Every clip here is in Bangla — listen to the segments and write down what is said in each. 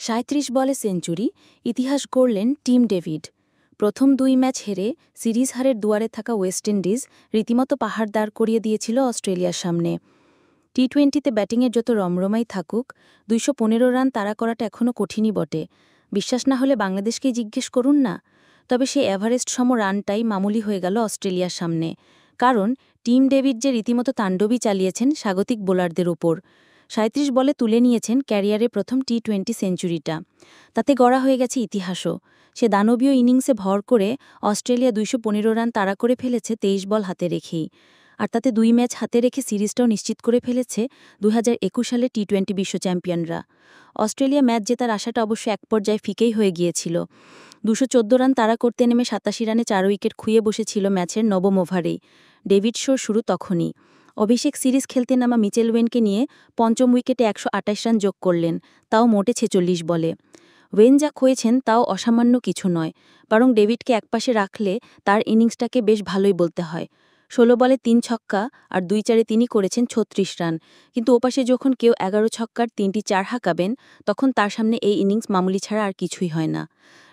৩৭ বলে সেঞ্চুরি, ইতিহাস গড়লেন টিম ডেভিড। প্রথম ২ ম্যাচ হেরে সিরিজ হারের দুয়ারে থাকা ওয়েস্ট ইন্ডিজ রীতিমতো পাহাড় দাঁড় করিয়ে দিয়েছিল অস্ট্রেলিয়ার সামনে। টি-20তে ব্যাটিংয়ের যত রমরমাই থাকুক, ২১৫ রান তাড়া করাটা এখনও কঠিনই বটে। বিশ্বাস না হলে বাংলাদেশকেই জিজ্ঞেস করুন না। তবে সেই এভারেস্ট সম রানটাই মামুলি হয়ে গেল অস্ট্রেলিয়ার সামনে। কারণ টিম ডেভিড যে রীতিমতো তাণ্ডবই চালিয়েছেন স্বাগতিক বোলারদের ওপর। ৩৭ বলে তুলে নিয়েছেন ক্যারিয়ারে প্রথম টি-20 সেঞ্চুরিটা। তাতে গড়া হয়ে গেছে ইতিহাসও। সে দানবীয় ইনিংসে ভর করে অস্ট্রেলিয়া ২১৫ রান তাড়া করে ফেলেছে ২৩ বল হাতে রেখেই। আর তাতে ২ ম্যাচ হাতে রেখে সিরিজটাও নিশ্চিত করে ফেলেছে ২০২১ সালে টি-20 বিশ্ব চ্যাম্পিয়নরা। অস্ট্রেলিয়া ম্যাচ জেতার আশাটা অবশ্য এক পর্যায়ে ফিকেই হয়ে গিয়েছিল। ২১৪ রান তাড়া করতে নেমে ৮৭ রানে ৪ উইকেট খুইয়ে বসেছিল ম্যাচের নবম ওভারেই। ডেভিড শোর শুরু তখনই। অভিষেক সিরিজ খেলতে নামা মিচেল ওয়েনকে নিয়ে পঞ্চম উইকেটে ১২৮ রান যোগ করলেন, তাও মোটে ৪৬ বলে। ওয়েন যা খুঁয়েছেন তাও অসামান্য কিছু নয়, বরং ডেভিডকে একপাশে রাখলে তার ইনিংসটাকে বেশ ভালোই বলতে হয়। ১৬ বলে ৩ ছক্কা আর ২-৪-এ তিনি করেছেন ৩৬ রান। কিন্তু ওপাশে যখন কেউ ১১ ছক্কার ৩টি ৪ হাঁকাবেন, তখন তার সামনে এই ইনিংস মামুলি ছাড়া আর কিছুই হয় না।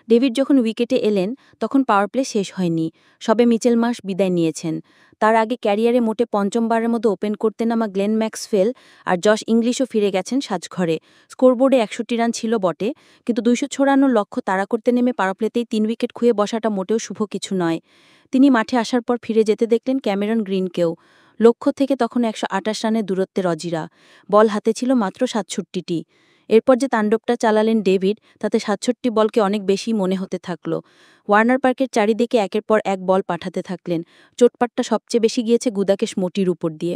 ডেভিড যখন উইকেটে এলেন তখন পাওয়ার প্লে শেষ হয়নি, সবে মিচেল মার্শ বিদায় নিয়েছেন। তার আগে ক্যারিয়ারে মোটে পঞ্চমবারের মতো ওপেন করতে নামা গ্লেন ম্যাক্সওয়েল আর জশ ইংলিশও ফিরে গেছেন সাজঘরে। স্কোরবোর্ডে ৬১ রান ছিল বটে, কিন্তু ২৫৪ লক্ষ্য তাড়া করতে নেমে পাওয়ার প্লেতেই ৩ উইকেট খুঁয়ে বসাটা মোটেও শুভ কিছু নয়। তিনি মাঠে আসার পর ফিরে যেতে দেখলেন ক্যামেরন গ্রিনকেও। লক্ষ্য থেকে তখন ১২৮ রানের দূরত্বে অজিরা। বল হাতে ছিল মাত্র ৬৭টি। এরপর যে তাণ্ডবটা চালালেন ডেভিড, তাতে ৬৭ বলকে অনেক বেশি মনে হতে থাকল। ওয়ার্নার পার্কের চারিদিকে একের পর এক বল পাঠাতে থাকলেন। চোটপাটটা সবচেয়ে বেশি গিয়েছে গুদাকেশ মোটির উপর দিয়ে।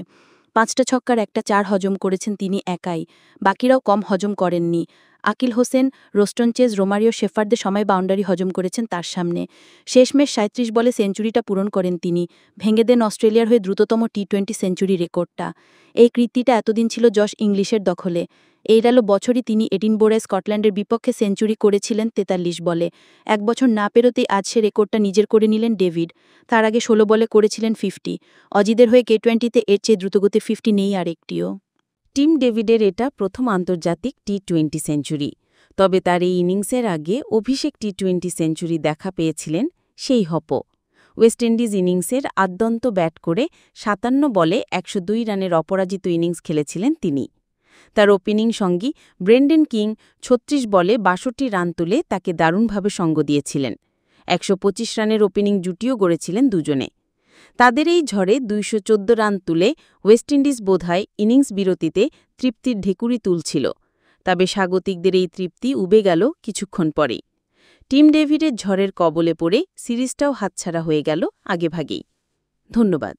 ৫টা ছক্কার একটা ৪ হজম করেছেন তিনি একাই। বাকিরাও কম হজম করেননি। Akeal Hosein, Roston Chase, Romario শেফার্ডদের সময় বাউন্ডারি হজম করেছেন তার সামনে। শেষমেশ ৩৭ বলে সেঞ্চুরিটা পূরণ করেন তিনি। ভেঙে দেন অস্ট্রেলিয়ার হয়ে দ্রুততম টি-20 সেঞ্চুরি রেকর্ডটা। এই কীর্তিটা এতদিন ছিল জশ ইংলিশের দখলে। এই গেল বছরই তিনি এডিনবরায় স্কটল্যান্ডের বিপক্ষে সেঞ্চুরি করেছিলেন ৪৩ বলে। ১ বছর না পেরোতেই আজ সে রেকর্ডটা নিজের করে নিলেন ডেভিড। তার আগে ১৬ বলে করেছিলেন ৫০। অজিদের হয়ে টি-20তে এর চেয়ে দ্রুতগতির ৫০ নেই আর একটিও। টিম ডেভিডের এটা প্রথম আন্তর্জাতিক টি-20 সেঞ্চুরি। তবে তার এই ইনিংসের আগে অভিষেক টি-20 সেঞ্চুরি দেখা পেয়েছিলেন সেই হপ। ওয়েস্ট ইন্ডিজ ইনিংসের আদ্যন্ত ব্যাট করে ৫৭ বলে ১০২ রানের অপরাজিত ইনিংস খেলেছিলেন তিনি। তার ওপেনিং সঙ্গী ব্রেন্ডন কিং ৩৬ বলে ৬২ রান তুলে তাকে দারুণভাবে সঙ্গ দিয়েছিলেন। ১২৫ রানের ওপেনিং জুটিও গড়েছিলেন দুজনে। তাদের এই ঝড়ে ২১৪ রান তুলে ওয়েস্ট ইন্ডিজ বোধহয় ইনিংস বিরতিতে তৃপ্তির ঢেকুরি তুলছিল। তবে স্বাগতিকদের এই তৃপ্তি উবে গেল কিছুক্ষণ পরেই। টিম ডেভিডের ঝড়ের কবলে পড়ে সিরিজটাও হাতছাড়া হয়ে গেল আগেভাগেই। ধন্যবাদ।